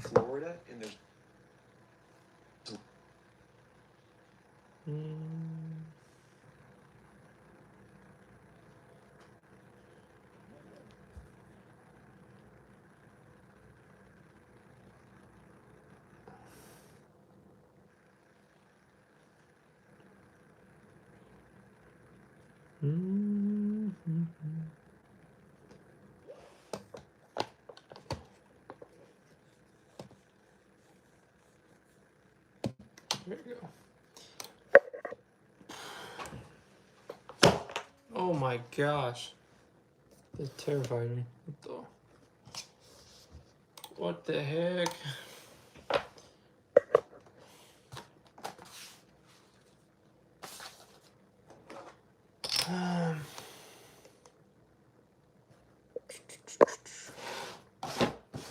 Florida, and there's There you go. Oh my gosh. That terrified me. What the heck?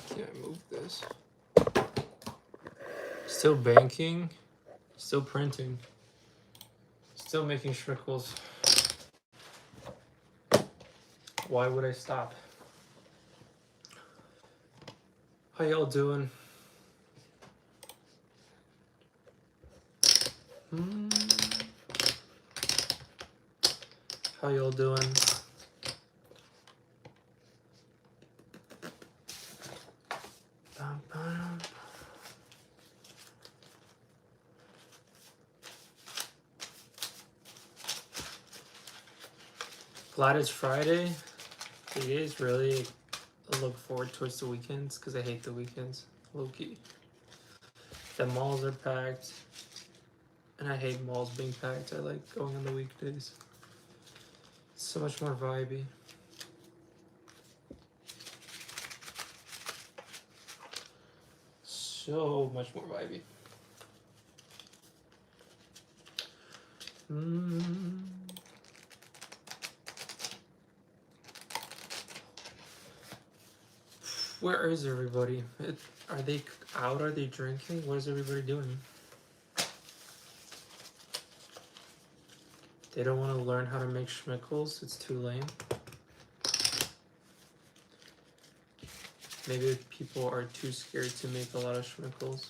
Can't move this. Still banking. Still printing. Still making shrinkles. Why would I stop? How y'all doing? How y'all doing? Glad it's Friday. It is really. I look forward towards the weekends because I hate the weekends. Low-key. The malls are packed. And I hate malls being packed. I like going on the weekdays. It's so much more vibey. So much more vibey. Where is everybody? Are they out? Are they drinking? What is everybody doing? They don't want to learn how to make schmickles. It's too lame. Maybe people are too scared to make a lot of schmickles.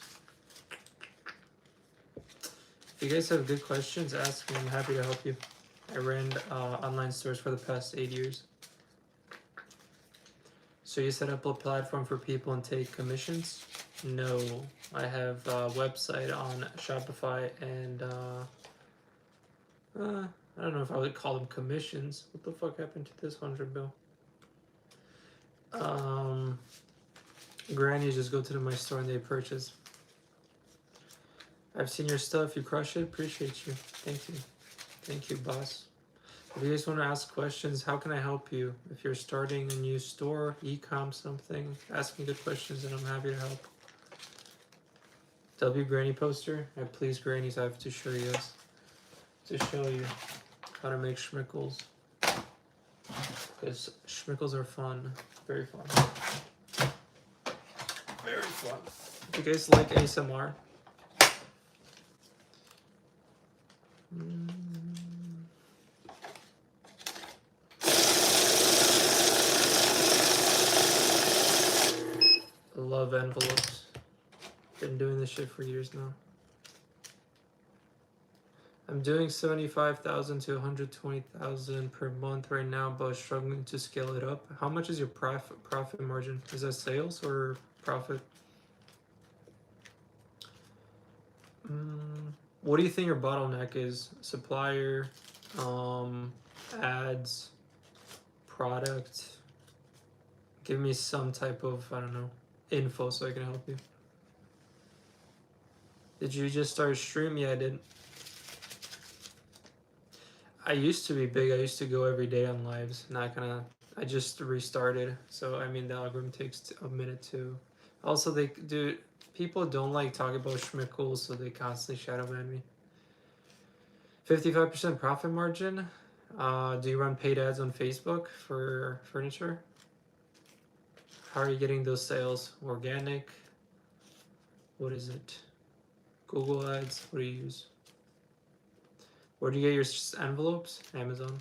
If you guys have good questions, ask me. I'm happy to help you. I ran online stores for the past 8 years. So you set up a platform for people and take commissions? No, I have a website on Shopify and I don't know if I would call them commissions. What the fuck happened to this 100 bill? Grannies just go to my store and they purchase. I've seen your stuff. You crush it. Appreciate you. Thank you. Thank you, boss. If you guys want to ask questions, how can I help you? If you're starting a new store, e-com, something, ask me good questions and I'm happy to help. W Granny poster. Please, grannies, I have to show you this. To show you how to make schmickles. Because schmickles are fun. Very fun. Very fun. You guys like ASMR? I love envelopes. Been doing this shit for years now. I'm doing 75,000 to 120,000 per month right now, but struggling to scale it up. How much is your profit margin? Is that sales or profit? What do you think your bottleneck is? Supplier, ads, product? Give me some type of, I don't know, info so I can help you. Did you just start a stream? Yeah, I did. I used to be big. I used to go every day on lives. Not gonna. I just restarted. So I mean, the algorithm takes a minute to. Also, people don't like talking about schmickles, so they constantly shadow ban me. 55% profit margin. Do you run paid ads on Facebook for furniture? How are you getting those sales? Organic? What is it? Google ads? What do you use? Where do you get your envelopes? Amazon.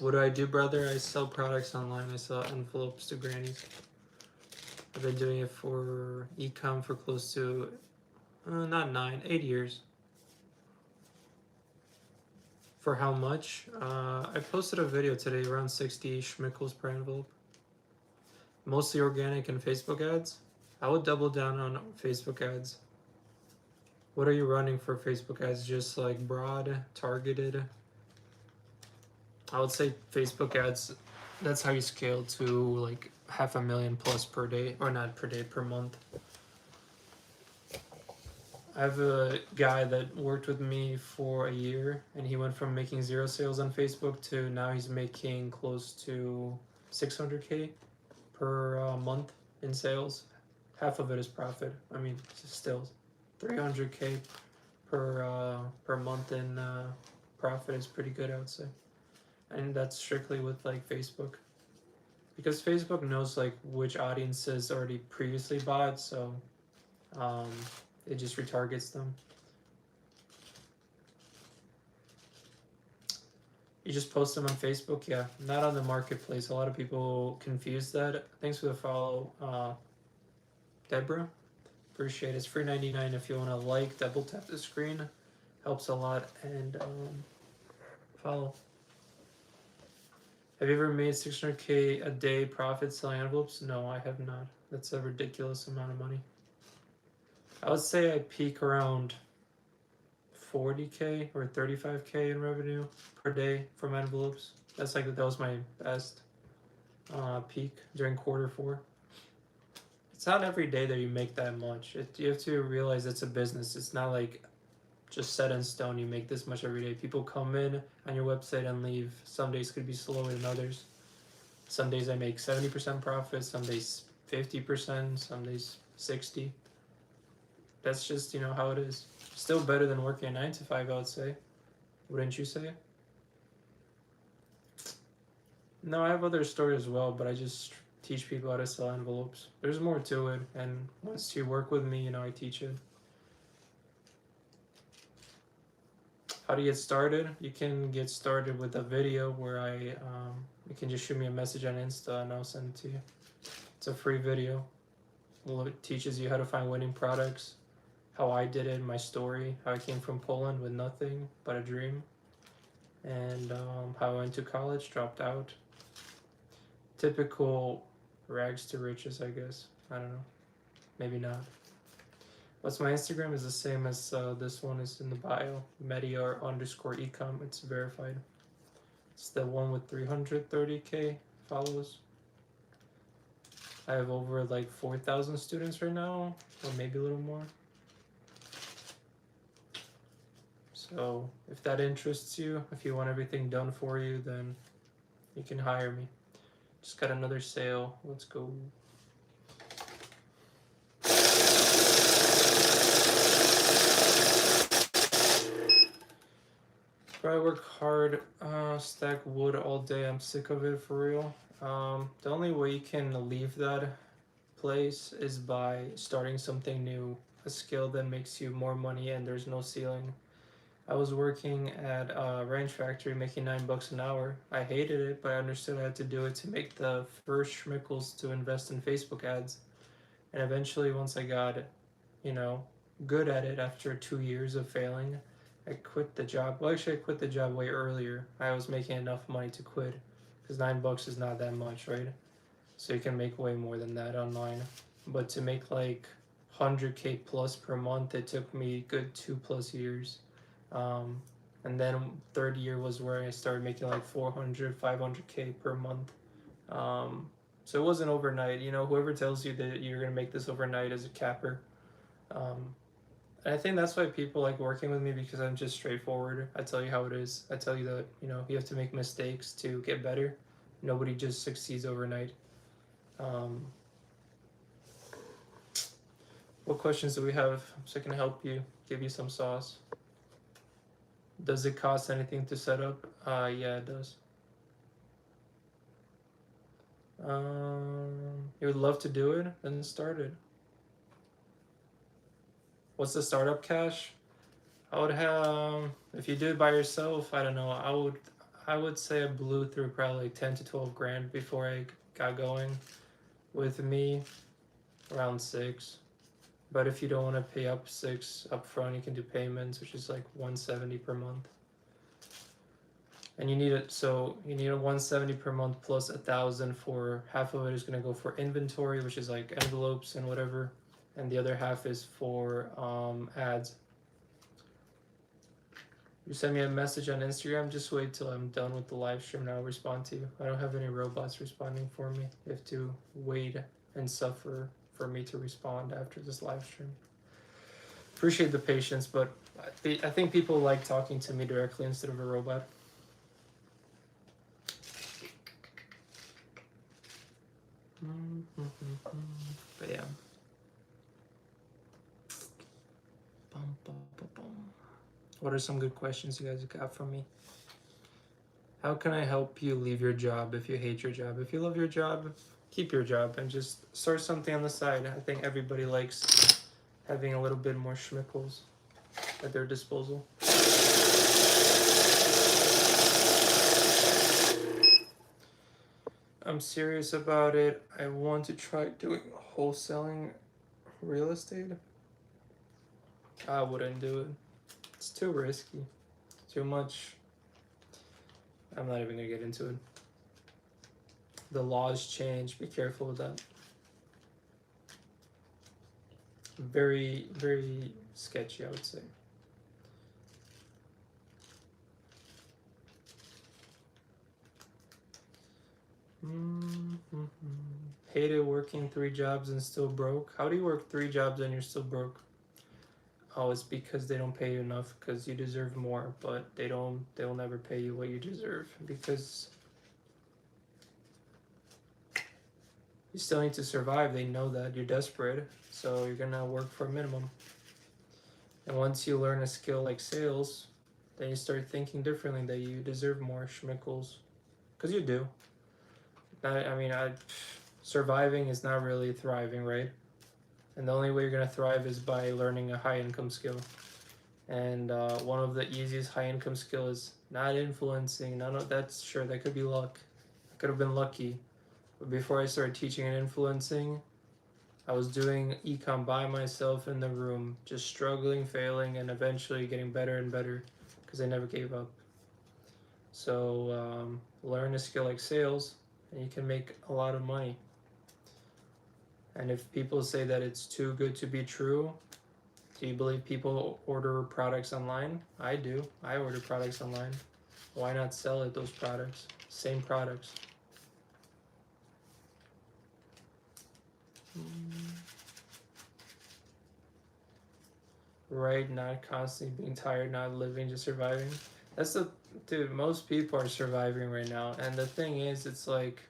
What do I do, brother? I sell products online. I sell envelopes to grannies. I've been doing it for ecom for close to, not 9, 8 years. For how much? I posted a video today, around 60 schmickles per envelope. Mostly organic and Facebook ads. I would double down on Facebook ads. What are you running for Facebook ads? Just like broad, targeted? I would say Facebook ads, that's how you scale to like 500,000 plus per day, or not per day, per month. I have a guy that worked with me for a year, and he went from making 0 sales on Facebook to now he's making close to 600K per month in sales. Half of it is profit. I mean, still 300K per month in profit is pretty good, I would say. And that's strictly with like Facebook, because Facebook knows like which audiences already previously bought, so it just retargets them. You just post them on Facebook? Yeah, not on the marketplace. A lot of people confuse that. Thanks for the follow, Deborah. Appreciate it. It's free 99 if you want to like, double tap the screen. Helps a lot. And follow. Have you ever made 600K a day profit selling envelopes? No, I have not. That's a ridiculous amount of money. I would say I peak around 40K or 35K in revenue per day from envelopes. That was my best peak during Q4. It's not every day that you make that much. You have to realize it's a business. It's not like just set in stone. You make this much every day. People come in on your website and leave. Some days could be slower than others. Some days I make 70% profit. Some days 50%. Some days 60%. That's just, how it is. Still better than working a 9 to 5, I would say. Wouldn't you say? No, I have other stories as well, but I just teach people how to sell envelopes. There's more to it, and once you work with me, I teach it. How to get started? You can get started with a video where you can just shoot me a message on Insta and I'll send it to you. It's a free video. It teaches you how to find winning products, how I did it, my story, how I came from Poland with nothing but a dream, and how I went to college, dropped out. Typical rags to riches, I guess. I don't know. Maybe not. What's my Instagram is the same as this one is in the bio. Mediar_ecom. It's verified. It's the one with 330K followers. I have over like 4,000 students right now, or maybe a little more. So if that interests you, if you want everything done for you, then you can hire me. Just got another sale. Let's go. Probably work hard, stack wood all day. I'm sick of it, for real. The only way you can leave that place is by starting something new, a skill that makes you more money and there's no ceiling. I was working at a ranch factory making $9 an hour. I hated it, but I understood I had to do it to make the first schmickles to invest in Facebook ads. And eventually, once I got, good at it after 2 years of failing, I quit the job. Well, actually, I quit the job way earlier. I was making enough money to quit, because $9 is not that much, right? So you can make way more than that online. But to make like 100K plus per month, it took me good 2+ years. And then third year was where I started making like 400, 500K per month. So it wasn't overnight. Whoever tells you that you're gonna make this overnight is a capper. And I think that's why people like working with me, because I'm just straightforward. I tell you how it is. I tell you that you have to make mistakes to get better. Nobody just succeeds overnight. What questions do we have so I can help you, give you some sauce? Does it cost anything to set up? Yeah, it does. You would love to do it? Then start it. What's the startup cash? I would have, if you do it by yourself, I don't know. I would say I blew through probably like 10 to 12 grand before I got going. With me, around 6. But if you don't want to pay up 6 up front, you can do payments, which is like 170 per month. And you need it, so you need a 170 per month plus 1,000 for half of it is going to go for inventory, which is like envelopes and whatever, and the other half is for ads. You send me a message on Instagram, just wait till I'm done with the live stream and I'll respond to you. I don't have any robots responding for me. You have to wait and suffer for me to respond after this live stream. Appreciate the patience, but I think people like talking to me directly instead of a robot. But yeah. What are some good questions you guys got from me? How can I help you leave your job if you hate your job? If you love your job, keep your job and just start something on the side. I think everybody likes having a little bit more schmickles at their disposal. I'm serious about it. I want to try doing wholesaling real estate. I wouldn't do it. It's too risky. Too much. I'm not even gonna get into it. The laws change. Be careful with that. Very, very sketchy, I would say. Hated working 3 jobs and still broke. How do you work 3 jobs and you're still broke? Oh, it's because they don't pay you enough because you deserve more, but they'll never pay you what you deserve because you still need to survive. They know that you're desperate, so you're gonna work for a minimum. And once you learn a skill like sales, then you start thinking differently that you deserve more schmickles, because you do. Surviving is not really thriving, right? And the only way you're gonna thrive is by learning a high income skill. And one of the easiest high income skill is not influencing. That's sure, that could be luck. I could have been lucky. But before I started teaching and influencing, I was doing ecom by myself in the room, just struggling, failing, and eventually getting better and better because I never gave up. So learn a skill like sales and you can make a lot of money. And if people say that it's too good to be true, do you believe people order products online? I do. I order products online. Why not sell it, those products? Same products. Right, not constantly being tired, not living, just surviving. Dude, most people are surviving right now. And the thing is, it's like,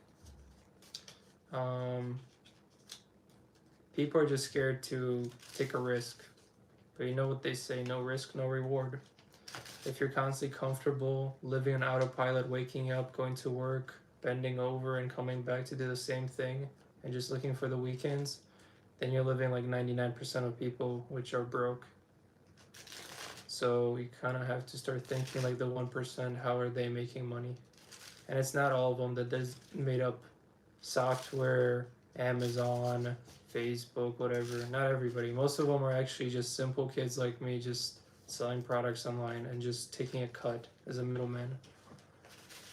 people are just scared to take a risk. But you know what they say, no risk, no reward. If you're constantly comfortable, living on autopilot, waking up, going to work, bending over and coming back to do the same thing, and just looking for the weekends, then you're living like 99% of people, which are broke. So you kind of have to start thinking like the 1%, how are they making money? And it's not all of them that does made up software, Amazon, Facebook, whatever. Not everybody. Most of them are actually just simple kids like me, just selling products online and just taking a cut as a middleman.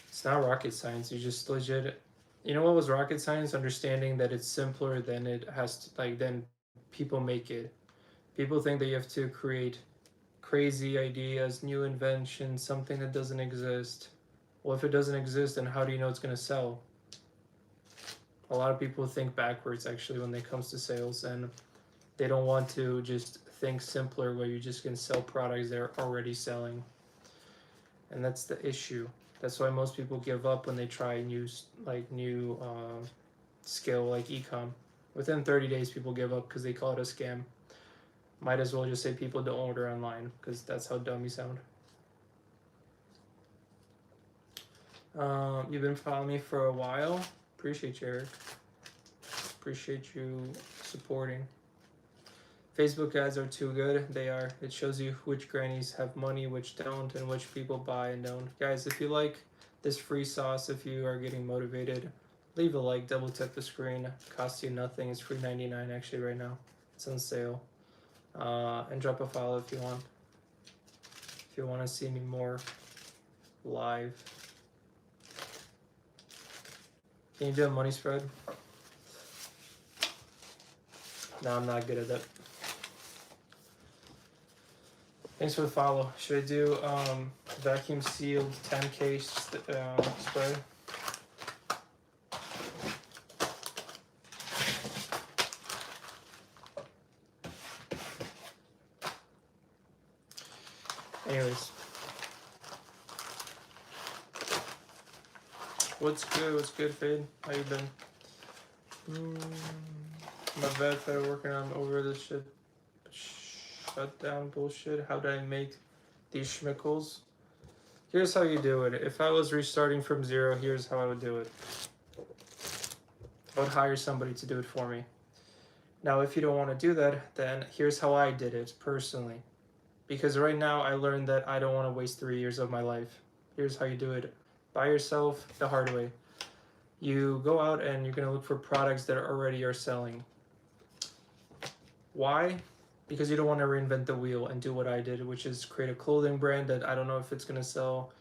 It's not rocket science. You just legit. You know what was rocket science? Understanding that it's simpler than it has to, like, than people make it. People think that you have to create crazy ideas, new inventions, something that doesn't exist. Well, if it doesn't exist, then how do you know it's going to sell? A lot of people think backwards actually when it comes to sales, and they don't want to just think simpler where you just can sell products they're already selling. And that's the issue. That's why most people give up when they try new skill like ecom. Within 30 days, people give up because they call it a scam. Might as well just say people don't order online because that's how dumb you sound. You've been following me for a while. Appreciate you, Eric. Appreciate you supporting. Facebook ads are too good. They are. It shows you which grannies have money, which don't, and which people buy and don't. Guys, if you like this free sauce, if you are getting motivated, Leave a like, double tap the screen. Costs you nothing. It's free 99 actually right now. It's on sale. And drop a follow if you want. If you want to see me more live. Can you do a money spread? No, I'm not good at that. Thanks for the follow. Should I do vacuum sealed 10K spread? Anyways. What's good? What's good, Fade? How you been? My bad for working on over this shit. Shut down bullshit. How did I make these schmickles? Here's how you do it. If I was restarting from zero, here's how I would do it. I would hire somebody to do it for me. Now, if you don't want to do that, then here's how I did it personally. Because right now I learned that I don't want to waste 3 years of my life. Here's how you do it by yourself the hard way. You go out and you're going to look for products that already are selling. Why? Because you don't want to reinvent the wheel and do what I did, which is create a clothing brand that I don't know if it's going to sell.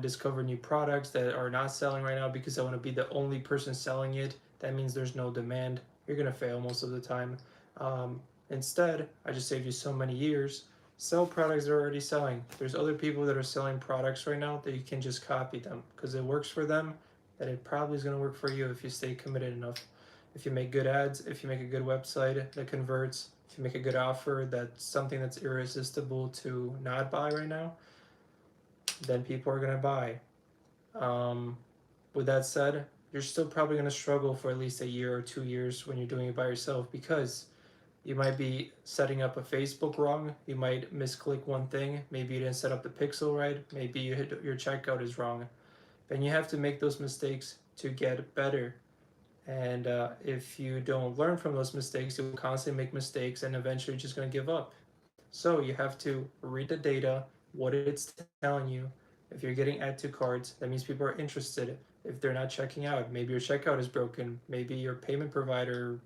Discover new products that are not selling right now because I want to be the only person selling it. That means there's no demand. You're going to fail most of the time. Instead, I just saved you so many years. Sell products that are already selling. There's other people that are selling products right now that you can just copy them because it works for them, that it probably is going to work for you if you stay committed enough. If you make good ads, if you make a good website that converts, if you make a good offer that's something that's irresistible to not buy right now, then people are going to buy. With that said, you're still probably going to struggle for at least a year or 2 years when you're doing it by yourself because you might be setting up a Facebook wrong. You might misclick one thing. Maybe you didn't set up the pixel right. Maybe your checkout is wrong. And you have to make those mistakes to get better. And if you don't learn from those mistakes, you'll constantly make mistakes and eventually you're just going to give up. So you have to read the data, what it's telling you. If you're getting add to carts, that means people are interested. If they're not checking out, maybe your checkout is broken. Maybe your payment provider,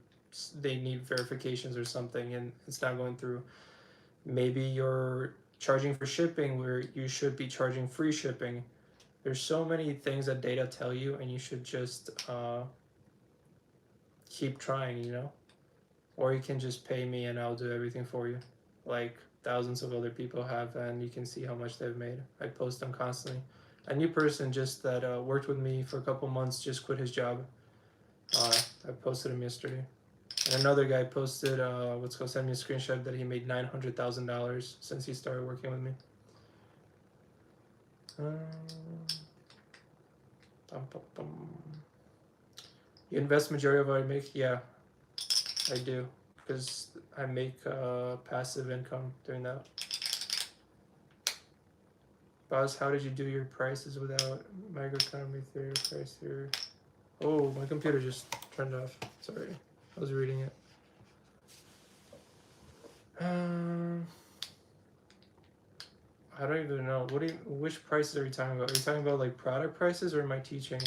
they need verifications or something and it's not going through. Maybe you're charging for shipping where you should be charging free shipping. There's so many things that data tell you and you should just keep trying, you know? Or you can just pay me and I'll do everything for you. Like thousands of other people have, and you can see how much they've made. I post them constantly. A new person just that worked with me for a couple months just quit his job. I posted him yesterday. And another guy posted, send me a screenshot that he made $900,000 since he started working with me. You invest majority of what I make? Yeah, I do. Because I make passive income doing that. Boss, how did you do your prices without microeconomy theory price theory? Oh, my computer just turned off. Sorry, I was reading it. I don't even know. Which prices are you talking about? Are you talking about like product prices or am I teaching?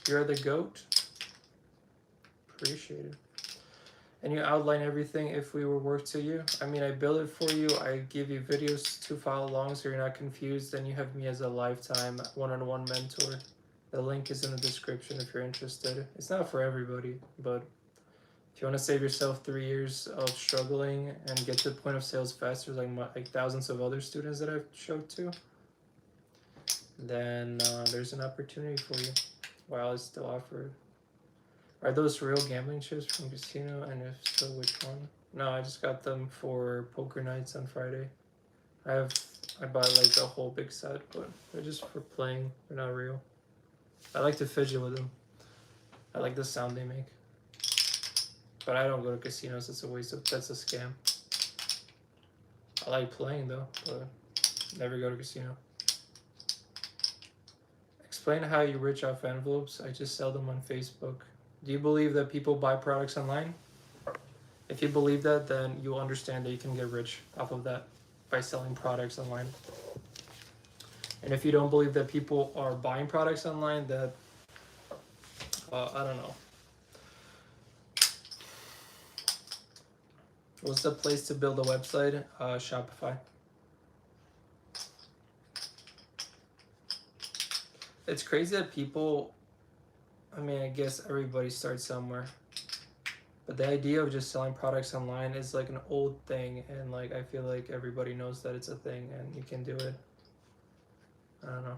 You're the GOAT. Appreciate it. And you outline everything if we were work to you. I mean, I build it for you. I give you videos to follow along so you're not confused. And you have me as a lifetime one-on-one mentor. The link is in the description if you're interested. It's not for everybody, but if you want to save yourself 3 years of struggling and get to the point of sales faster, like thousands of other students that I've showed to, then there's an opportunity for you while it's still offered. Are those real gambling chips from casino? And if so, which one? No, I just got them for poker nights on Friday. I bought like the whole big set, but they're just for playing. They're not real. I like to fidget with them. I like the sound they make. But I don't go to casinos. It's a waste of. That's a scam. I like playing though, but never go to casino. Explain how you're rich off envelopes. I just sell them on Facebook. Do you believe that people buy products online? If you believe that, then you'll understand that you can get rich off of that by selling products online. And if you don't believe that people are buying products online, that I don't know. What's the place to build a website? Shopify. It's crazy that people, I mean, I guess everybody starts somewhere. But the idea of just selling products online is like an old thing, and like I feel like everybody knows that it's a thing and you can do it. I don't know.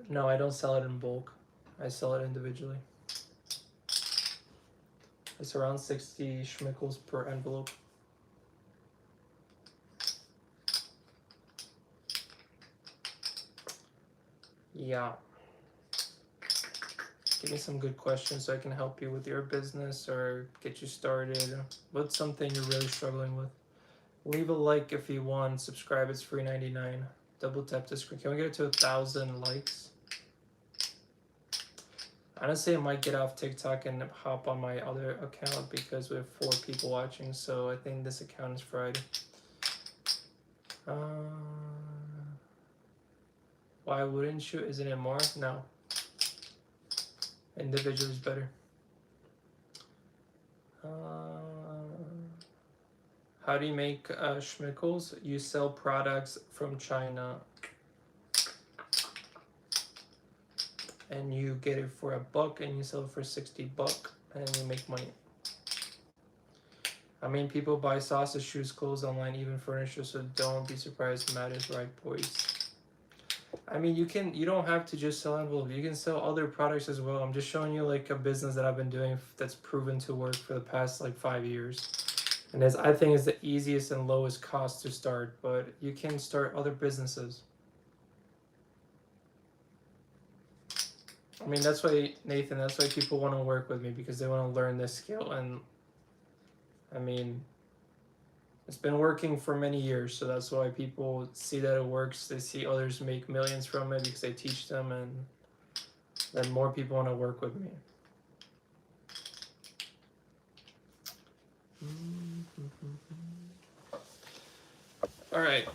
No, I don't sell it in bulk. I sell it individually. It's around 60 schmickles per envelope. Yeah. Give me some good questions so I can help you with your business or get you started. What's something you're really struggling with? Leave a like if you want. Subscribe, it's free 99. Double tap the screen. Can we get it to 1,000 likes? Honestly, I might get off TikTok and hop on my other account because we have 4 people watching, so I think this account is fried. Why wouldn't you? Isn't it more? No. Individual is better. How do you make schmickles? You sell products from China and you get it for $1 and you sell it for $60 and you make money. I mean, people buy sauces, shoes, clothes online, even furniture, so don't be surprised. Matt is right, boys. I mean, you don't have to just sell envelopes. You can sell other products as well. I'm just showing you like a business that I've been doing that's proven to work for the past like 5 years. And I think it's the easiest and lowest cost to start, but you can start other businesses. I mean, that's why, Nathan, that's why people want to work with me, because they want to learn this skill. And I mean, it's been working for many years, so that's why people see that it works. They see others make millions from it because they teach them, and then more people want to work with me. All right.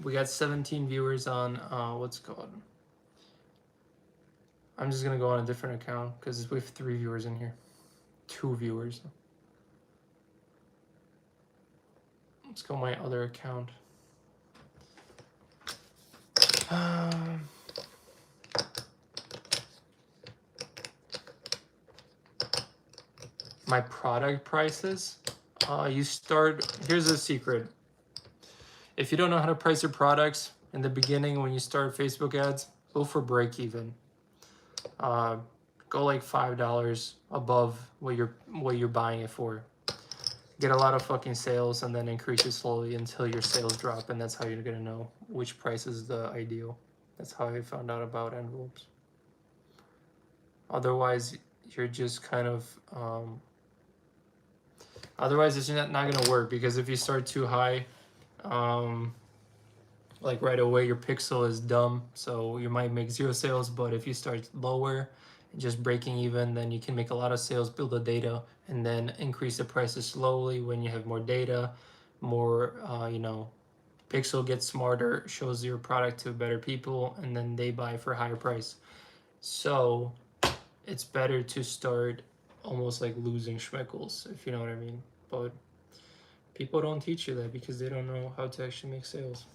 We got 17 viewers on what's it called? I'm just gonna go on a different account because we have 3 viewers in here. 2 viewers. Let's go my other account. My product prices. You start. Here's a secret. If you don't know how to price your products in the beginning when you start Facebook ads, go for break even. Go like $5 above what you're buying it for. Get a lot of fucking sales and then increase it slowly until your sales drop, and that's how you're gonna know which price is the ideal. That's how I found out about envelopes. Otherwise, you're just kind of otherwise it's not gonna work, because if you start too high, like right away your pixel is dumb, so you might make 0 sales. But if you start lower, just breaking even, then you can make a lot of sales, build the data, and then increase the prices slowly. When you have more data, more pixel gets smarter, shows your product to better people, and then they buy for a higher price. So it's better to start almost like losing schmeckles, if you know what I mean. But people don't teach you that because they don't know how to actually make sales.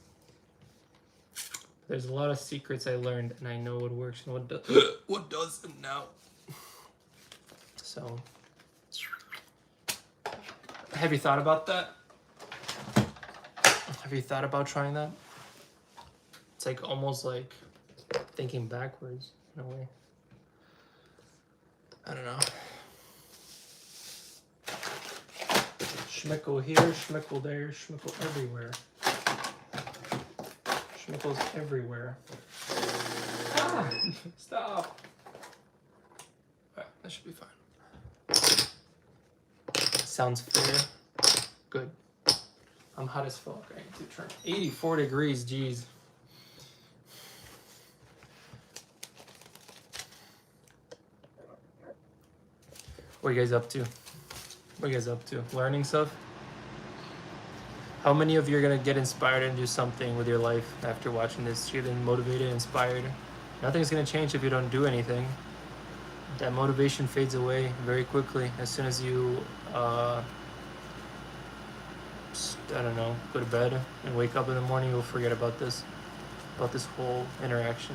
There's a lot of secrets I learned, and I know what works and what doesn't now. So, have you thought about that? Have you thought about trying that? It's like almost like thinking backwards in a way. I don't know. Schmickle here, schmickle there, schmickle everywhere. Schmickles everywhere. Ah! Stop! Alright, that should be fine. Sounds fair. Good. I'm hot as fuck. I need to turn 84 degrees, jeez. What are you guys up to? What are you guys up to? Learning stuff? How many of you are going to get inspired and do something with your life after watching this? You're getting motivated, inspired. Nothing's going to change if you don't do anything. That motivation fades away very quickly as soon as you, I don't know, go to bed and wake up in the morning. You'll forget about this whole interaction.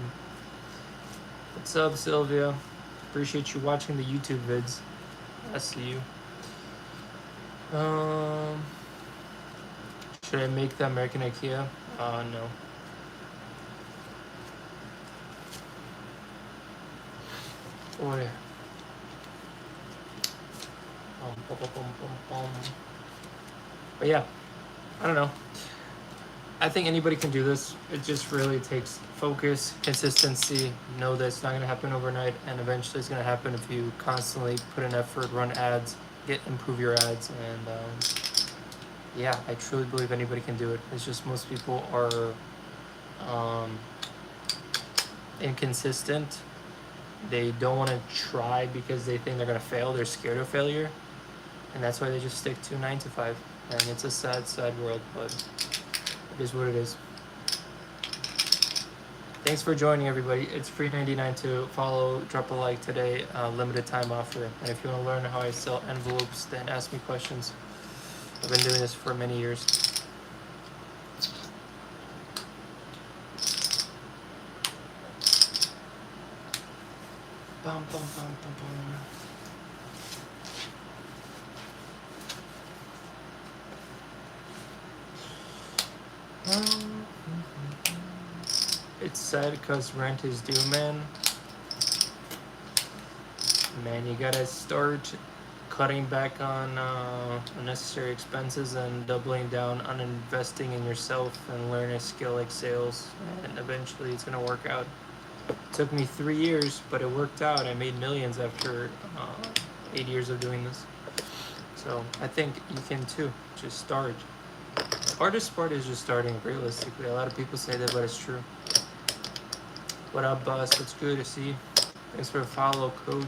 What's up, Sylvia? Appreciate you watching the YouTube vids. I see you. Should I make the American IKEA? No. Boy. But yeah, I don't know. I think anybody can do this. It just really takes focus, consistency, know that it's not going to happen overnight, and eventually it's going to happen if you constantly put in effort, run ads, improve your ads, and yeah, I truly believe anybody can do it. It's just most people are inconsistent. They don't want to try because they think they're going to fail. They're scared of failure, and that's why they just stick to 9 to 5. And it's a sad, sad world, but it is what it is. Thanks for joining, everybody. It's free $99 to follow. Drop a like today. Limited time offer. And if you want to learn how I sell envelopes, then ask me questions. I've been doing this for many years. Bum, bum, bum, bum, bum. It's sad because rent is due, man. Man, you gotta start cutting back on unnecessary expenses and doubling down on investing in yourself and learn a skill like sales, and eventually it's gonna work out. It took me 3 years, but it worked out. I made millions after 8 years of doing this. So I think you can too. Just start. The hardest part is just starting, realistically. A lot of people say that, but it's true. What up, boss? What's good to see? Thanks for the follow, coach.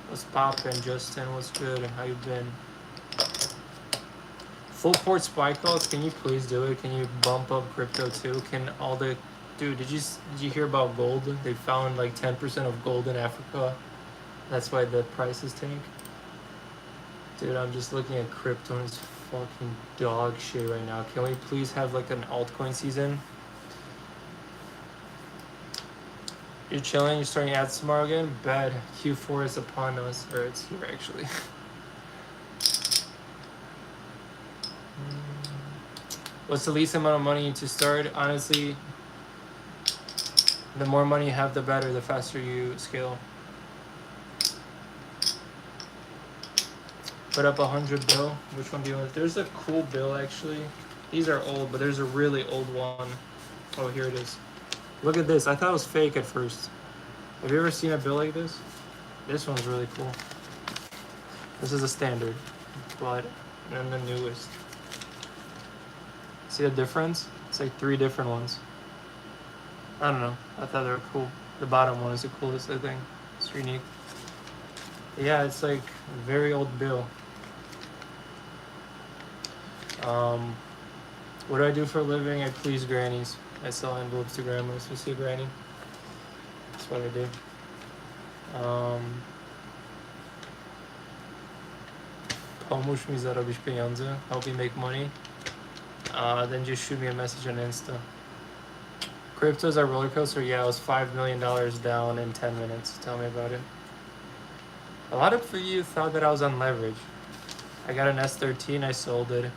What's poppin', Justin? What's good? How you been? Full port spy calls, can you please do it? Can you bump up crypto too? Can all the... Dude, did you hear about gold? They found like 10% of gold in Africa. That's why the prices tank. Dude, I'm just looking at crypto and it's fucking dog shit right now. Can we please have like an altcoin season? You're chilling, you're starting ads tomorrow again? Bad. Q4 is upon us. Or it's here actually. What's the least amount of money to start? Honestly, the more money you have, the better, the faster you scale. Put up 100 bill. Which one do you want? There's a cool bill actually. These are old, but there's a really old one. Oh, here it is. Look at this. I thought it was fake at first. Have you ever seen a bill like this? This one's really cool. This is a standard, but then the newest. See the difference? It's like 3 different ones. I don't know. I thought they were cool. The bottom one is the coolest, I think. It's unique. Yeah, it's like a very old bill. What do I do for a living? I please grannies. I sell envelopes to grandmas. You see a granny? That's what I do. Pomóż mi zarobić pieniądze. Help me make money. Then just shoot me a message on Insta. Crypto's our roller coaster. Yeah, it was $5 million down in 10 minutes. Tell me about it. A lot of you thought that I was on leverage. I got an S13. I sold it.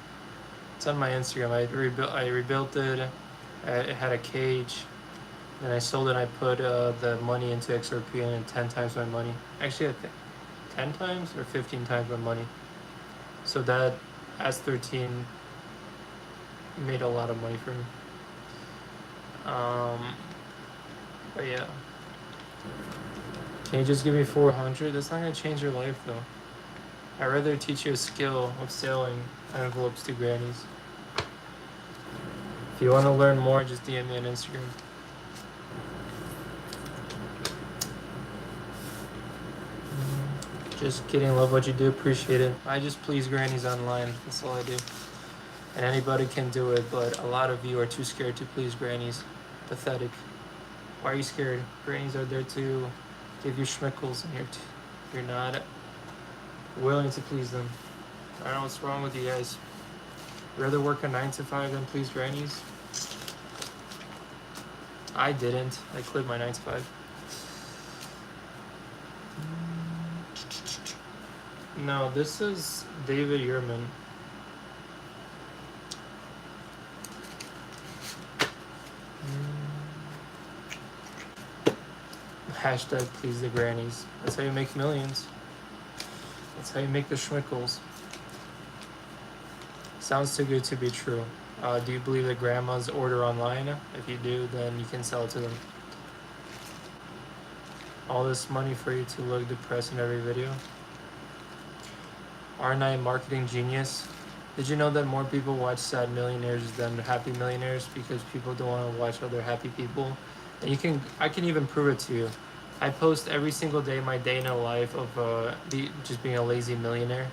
It's on my Instagram. I rebuilt it. It had a cage. Then I sold it. I put the money into XRP and 10 times my money. Actually, I think 10 times or 15 times my money. So that S13 made a lot of money for me. But yeah. Can you just give me 400? That's not gonna change your life though. I'd rather teach you a skill of selling envelopes to grannies. If you want to learn more, just DM me on Instagram. Just kidding, love what you do, appreciate it. I just please grannies online, that's all I do. And anybody can do it, but a lot of you are too scared to please grannies. Pathetic. Why are you scared? Grannies are there to give you schmickles, and you're not willing to please them. I don't know what's wrong with you guys. Rather work a 9 to 5 than please grannies? I didn't. I quit my 9 to 5. No, this is David Yerman. Hashtag please the grannies. That's how you make millions. That's how you make the schmickles. Sounds too good to be true. Do you believe that grandmas order online? If you do, then you can sell it to them. All this money for you to look depressed in every video. Aren't I a marketing genius? Did you know that more people watch sad millionaires than happy millionaires because people don't want to watch other happy people? And I can even prove it to you. I post every single day my day in a life of just being a lazy millionaire.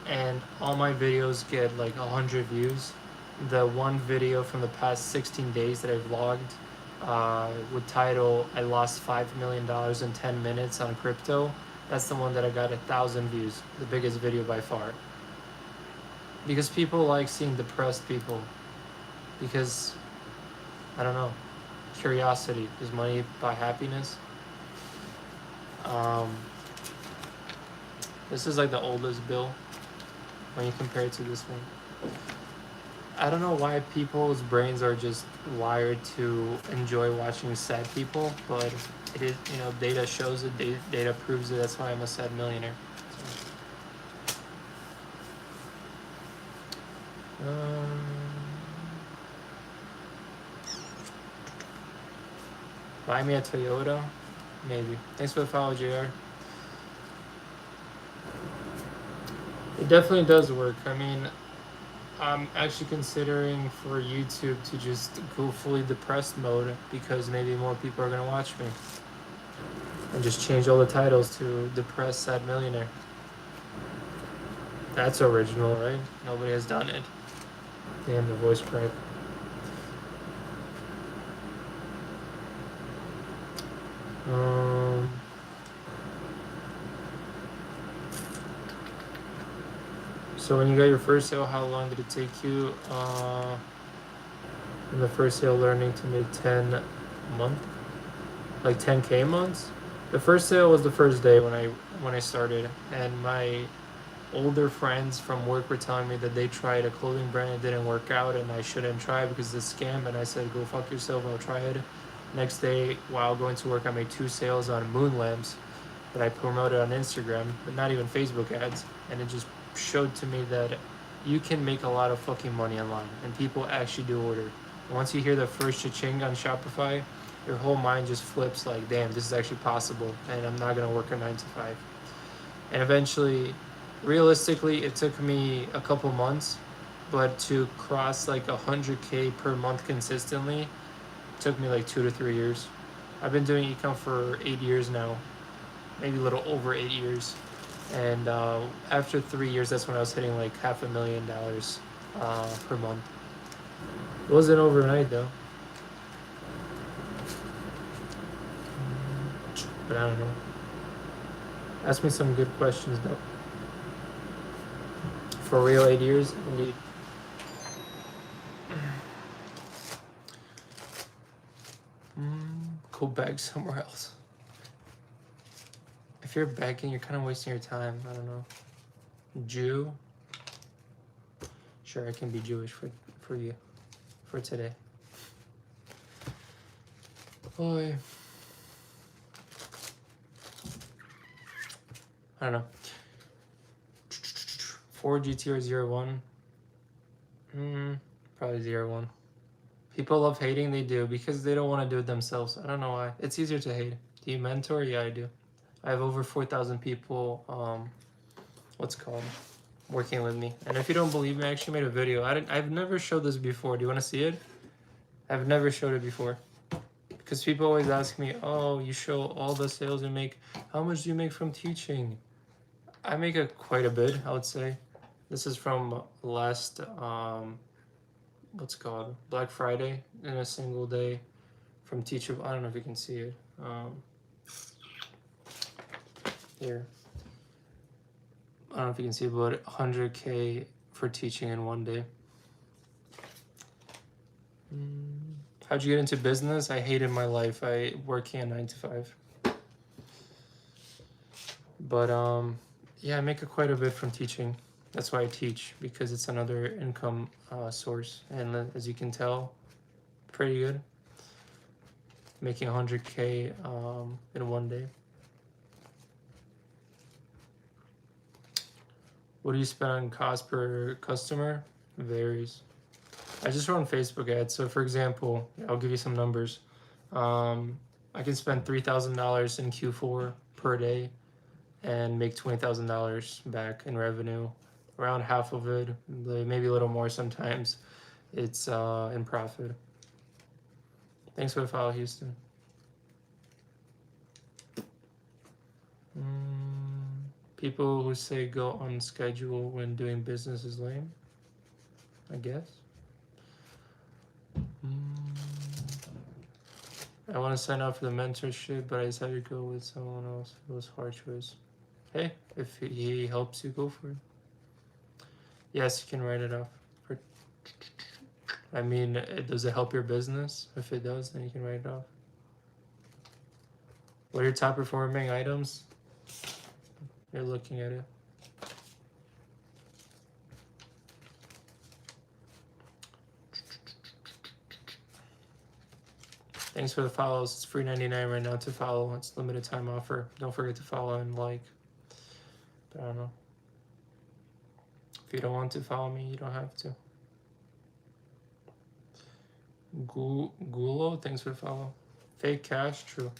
And all my videos get like 100 views. The one video from the past 16 days that I vlogged with title, I lost $5 million in 10 minutes on crypto. That's the one that I got 1,000 views, the biggest video by far. Because people like seeing depressed people. Because, I don't know, curiosity. Does money buy happiness? This is like the oldest bill when you compare it to this one. I don't know why people's brains are just wired to enjoy watching sad people, but it is, data shows it, data proves it. That's why I'm a sad millionaire. So. Buy me a Toyota? Maybe. Thanks for the follow, JR. It definitely does work. I mean, I'm actually considering for YouTube to just go fully depressed mode because maybe more people are going to watch me. And just change all the titles to Depressed Sad Millionaire. That's original, right? Nobody has done it. Damn, the voice crack. So when you got your first sale, how long did it take you in the first sale learning to make 10 a month? Like 10K months? The first sale was the first day when I started, and my older friends from work were telling me that they tried a clothing brand and it didn't work out and I shouldn't try because it's a scam, and I said, go fuck yourself, I'll try it. Next day, while going to work, I made 2 sales on moon lamps that I promoted on Instagram, but not even Facebook ads, and it just showed to me that you can make a lot of fucking money online and people actually do order. And once you hear the first cha-ching on Shopify, your whole mind just flips like, damn, this is actually possible and I'm not gonna work a 9 to 5. And eventually, realistically, it took me a couple months, but to cross like 100K per month consistently, it took me like 2 to 3 years. I've been doing e-com for 8 years now, maybe a little over 8 years. And after 3 years, that's when I was hitting like $500,000 per month. It wasn't overnight though. But I don't know. Ask me some good questions though. For real, 8 years, indeed. Go beg somewhere else. If you're begging, you're kind of wasting your time. I don't know. Jew? Sure, I can be Jewish for you. For today. Boy. I don't know. 4 GT or 01? Probably 01. People love hating, they do, because they don't want to do it themselves. I don't know why. It's easier to hate. Do you mentor? Yeah, I do. I have over 4,000 people, working with me. And if you don't believe me, I actually made a video. I've never showed this before. Do you want to see it? I've never showed it before. Because people always ask me, oh, you show all the sales you make. How much do you make from teaching? I make quite a bit, I would say. This is from last, what's it called? Black Friday in a single day from Teachable. I don't know if you can see it. Here. I don't know if you can see, but 100K for teaching in one day. How'd you get into business? I hated my life. I working at 9 to 5. But yeah, I make quite a bit from teaching. That's why I teach, because it's another income source. And as you can tell, pretty good. Making 100K in one day. What do you spend on cost per customer? Varies. I just run Facebook ads. So for example, I'll give you some numbers. I can spend $3,000 in Q4 per day and make $20,000 back in revenue. Around half of it, maybe a little more sometimes, it's in profit. Thanks for the follow, Houston. People who say go on schedule when doing business is lame, I guess. I want to sign up for the mentorship, but I decided to go with someone else. It was a hard choice. Hey, if he helps you, go for it. Yes, you can write it off. I mean, does it help your business? If it does, then you can write it off. What are your top performing items? You're looking at it. Thanks for the follows. It's free 99 right now to follow. It's limited time offer. Don't forget to follow and like. But I don't know. If you don't want to follow me, you don't have to. Gulo, thanks for the follow. Fake cash, true.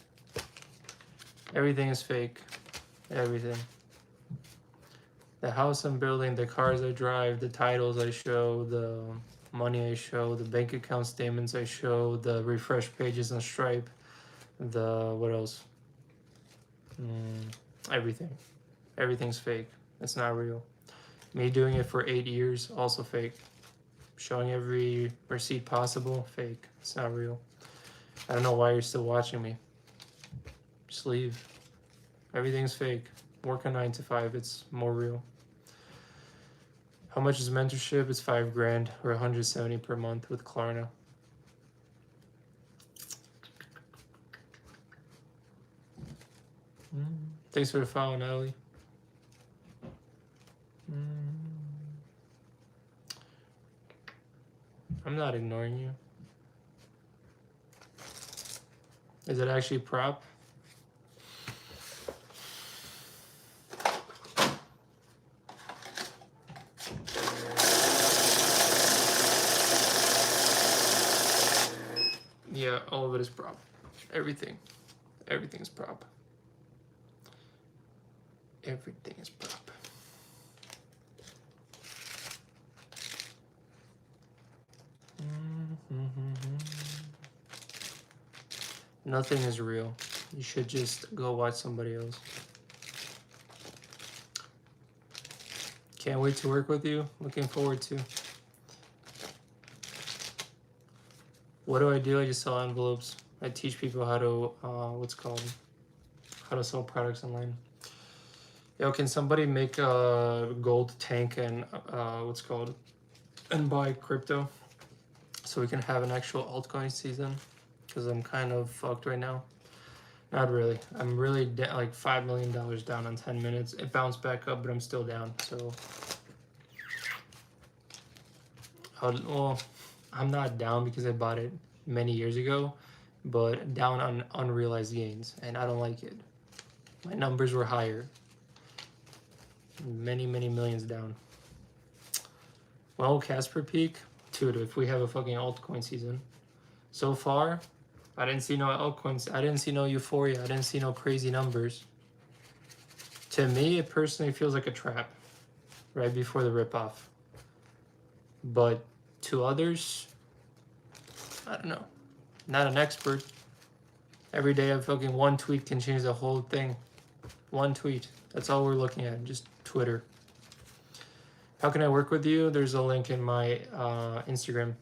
Everything is fake. Everything. The house I'm building, the cars I drive, the titles I show, the money I show, the bank account statements I show, the refresh pages on Stripe, the what else? Everything. Everything's fake. It's not real. Me doing it for 8 years, also fake. Showing every receipt possible, fake. It's not real. I don't know why you're still watching me. Just leave. Everything's fake. Work on 9 to 5, it's more real. How much is mentorship? It's $5,000 or 170 per month with Klarna. Thanks for the follow, Natalie. I'm not ignoring you. Is it actually prop? Yeah, all of it is prop. Everything. Everything is prop. Everything is prop. Nothing is real. You should just go watch somebody else. Can't wait to work with you. Looking forward to. What do? I just sell envelopes. I teach people how to, how to sell products online. Yo, can somebody make a gold tank and, and buy crypto so we can have an actual altcoin season? Because I'm kind of fucked right now. Not really. I'm really like $5 million down on 10 minutes. It bounced back up, but I'm still down. So, well, I'm not down because I bought it many years ago, but down on unrealized gains, and I don't like it. My numbers were higher. Many millions down. Well, Casper peak, dude, if we have a fucking altcoin season. So far, I didn't see no altcoins. I didn't see no euphoria. I didn't see no crazy numbers. To me, it personally feels like a trap right before the ripoff. But to others, I don't know. Not an expert. Every day a fucking one tweet can change the whole thing. One tweet. That's all we're looking at. Just Twitter. How can I work with you? There's a link in my Instagram.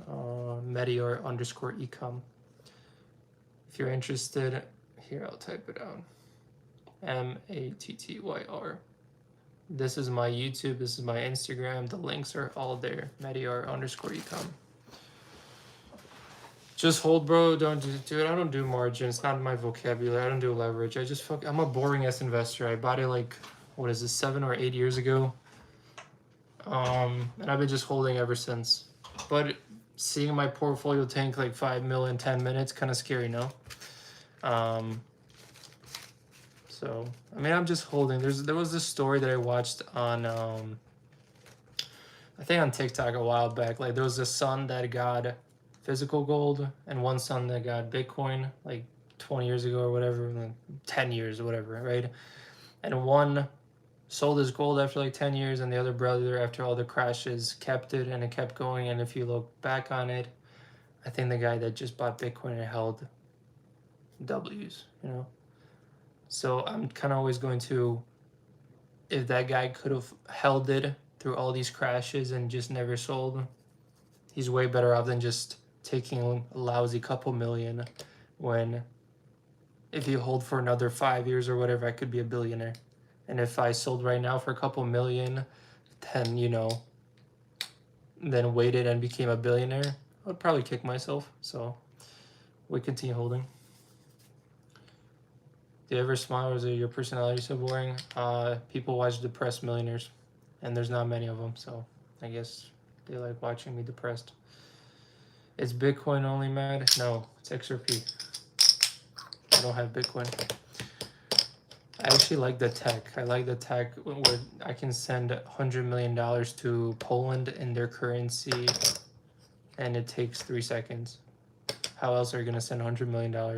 Meteor_ecom. If you're interested, here I'll type it out. Mattyr. This is my YouTube. This is my Instagram. The links are all there. Meteor_ecom. Just hold, bro. Don't do it. I don't do margin. It's not in my vocabulary. I don't do leverage. I'm a boring ass investor. I bought it like, what is this, 7 or 8 years ago. And I've been just holding ever since. But seeing my portfolio tank like 5 mil in 10 minutes, kind of scary, no? So, I mean, I'm just holding. There was this story that I watched on, I think on TikTok a while back. Like, there was a son that got physical gold and one son that got Bitcoin like 20 years ago or whatever, like 10 years or whatever, right? And one sold his gold after like 10 years and the other brother, after all the crashes, kept it and it kept going. And if you look back on it, I think the guy that just bought Bitcoin and held W's, you know? So I'm kind of always going to, if that guy could have held it through all these crashes and just never sold, he's way better off than just taking a lousy couple million when if you hold for another 5 years or whatever, I could be a billionaire. And if I sold right now for a couple million, then, you know, then waited and became a billionaire, I would probably kick myself. So we continue holding. Do you ever smile, or is your personality so boring? People watch depressed millionaires, and there's not many of them, so I guess they like watching me depressed. Is Bitcoin only mad? No, it's XRP. I don't have Bitcoin. I actually like the tech. I like the tech where I can send $100 million to Poland in their currency, and it takes 3 seconds. How else are you going to send $100 million?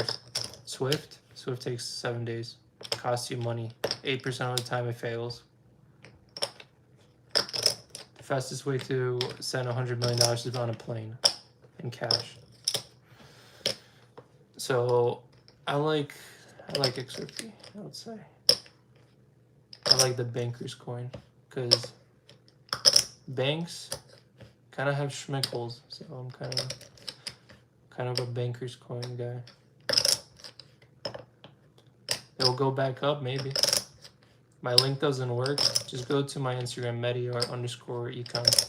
Swift? Swift takes 7 days. Costs you money. 8% of the time it fails. The fastest way to send $100 million is on a plane in cash. So I like XRP, I would say. I like the banker's coin because banks kind of have schmickles, so I'm kind of a banker's coin guy. It'll go back up maybe. My link doesn't work. Just go to my Instagram, Meteor_ecom.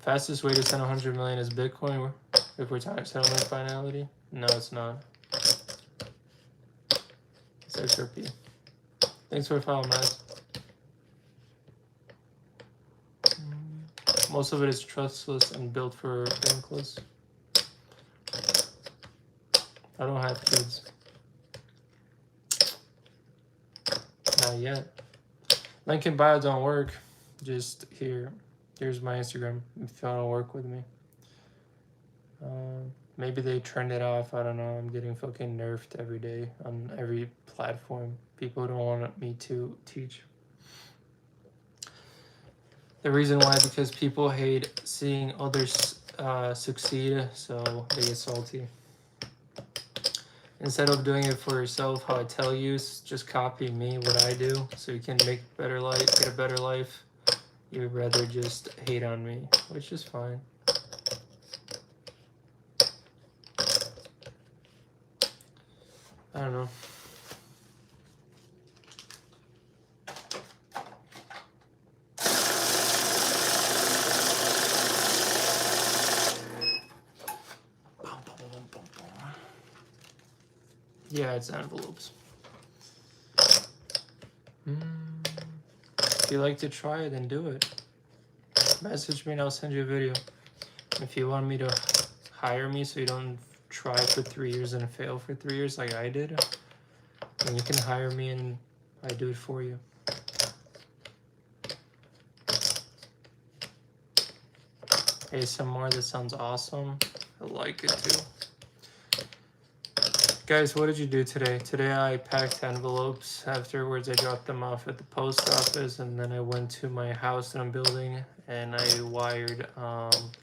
Fastest way to send 100 million is Bitcoin. If we're talking settlement finality, no, it's not. It's XRP. Thanks for following, Matt. Most of it is trustless and built for bankless. I don't have kids. Not yet. Link in bio don't work. Just here. Here's my Instagram if you want to work with me. Maybe they turned it off. I don't know. I'm getting fucking nerfed every day on every platform. People don't want me to teach. The reason why is because people hate seeing others succeed, so they get salty. Instead of doing it for yourself, how I tell you, just copy me, what I do, so you can make better life, get a better life. You would rather just hate on me, which is fine. I don't know. Yeah, it's envelopes. If you like to try it, then do it. Message me and I'll send you a video. If you want me to hire me so you don't try for 3 years and fail for 3 years like I did, then you can hire me and I do it for you. ASMR, that sounds awesome. I like it too. Guys, what did you do today? Today I packed envelopes. Afterwards I dropped them off at the post office, and then I went to my house that I'm building and I wired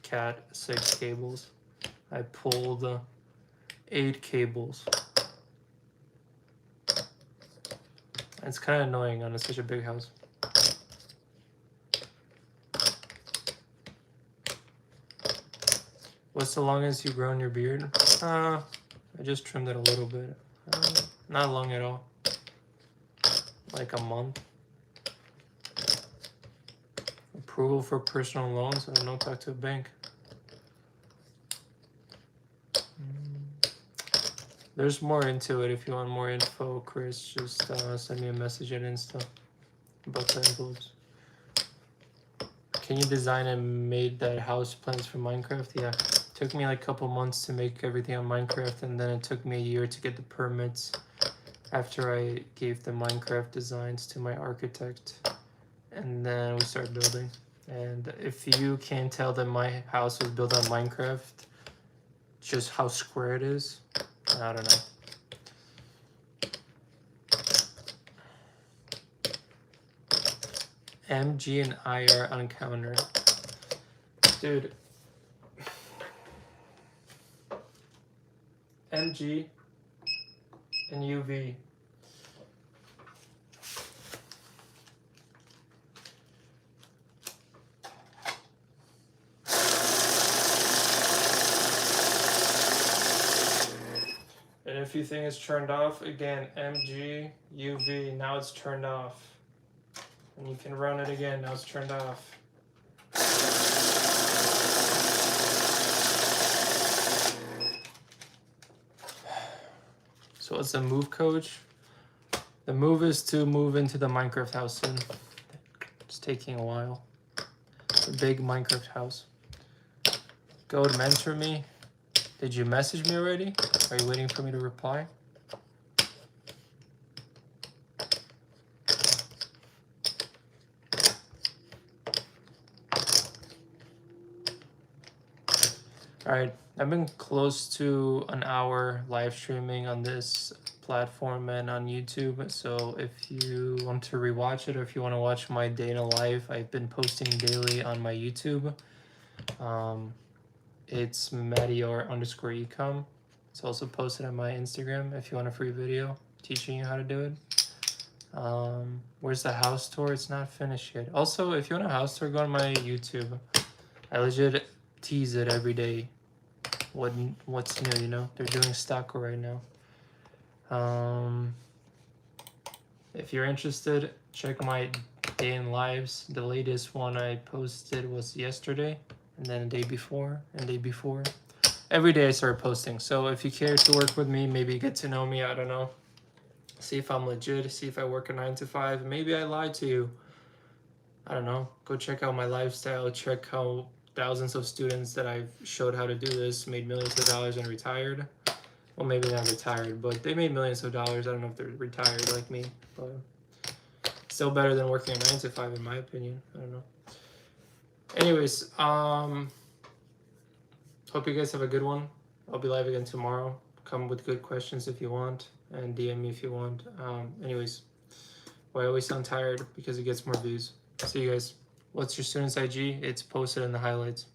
Cat 6 cables. I pulled 8 cables. It's kind of annoying on such a big house. What's the longest you've grown your beard? I just trimmed it a little bit. Not long at all. Like a month. Approval for personal loans? I don't know, talk to a bank. There's more into it. If you want more info, Chris, just send me a message at Insta about the envelopes. Can you design and made that house plans for Minecraft? Yeah. Took me like a couple months to make everything on Minecraft, and then it took me a year to get the permits after I gave the Minecraft designs to my architect, and then we started building. And if you can't tell that my house was built on Minecraft, just how square it is, I don't know. MG and IR on counter. Dude. MG and UV. And if you think it's turned off, again, MG, UV, now it's turned off. And you can run it again, now it's turned off. So what's the move, coach? The move is to move into the Minecraft house soon. It's taking a while. It's a big Minecraft house. Go to mentor me. Did you message me already? Are you waiting for me to reply? All right, I've been close to an hour live streaming on this platform and on YouTube. So if you want to rewatch it, or if you want to watch my day in a life, I've been posting daily on my YouTube. It's Mattior_ecom. It's also posted on my Instagram if you want a free video teaching you how to do it. Where's the house tour? It's not finished yet. Also, if you want a house tour, go on my YouTube. I legit tease it every day. What's new, you know? They're doing Stucco right now. If you're interested, check my day in lives. The latest one I posted was yesterday, and then the day before, and the day before. Every day I start posting. So if you care to work with me, maybe get to know me, I don't know. See if I'm legit, see if I work a 9 to 5. Maybe I lied to you. I don't know. Go check out my lifestyle, check how thousands of students that I've showed how to do this made millions of dollars and retired. Well, maybe not retired, but they made millions of dollars. I don't know if they're retired like me, but still better than working a 9 to 5 in my opinion. I don't know. Anyways, hope you guys have a good one. I'll be live again tomorrow. Come with good questions if you want, and DM me if you want. Anyways, well, I always sound tired because it gets more views. See you guys. What's your student's IG? It's posted in the highlights.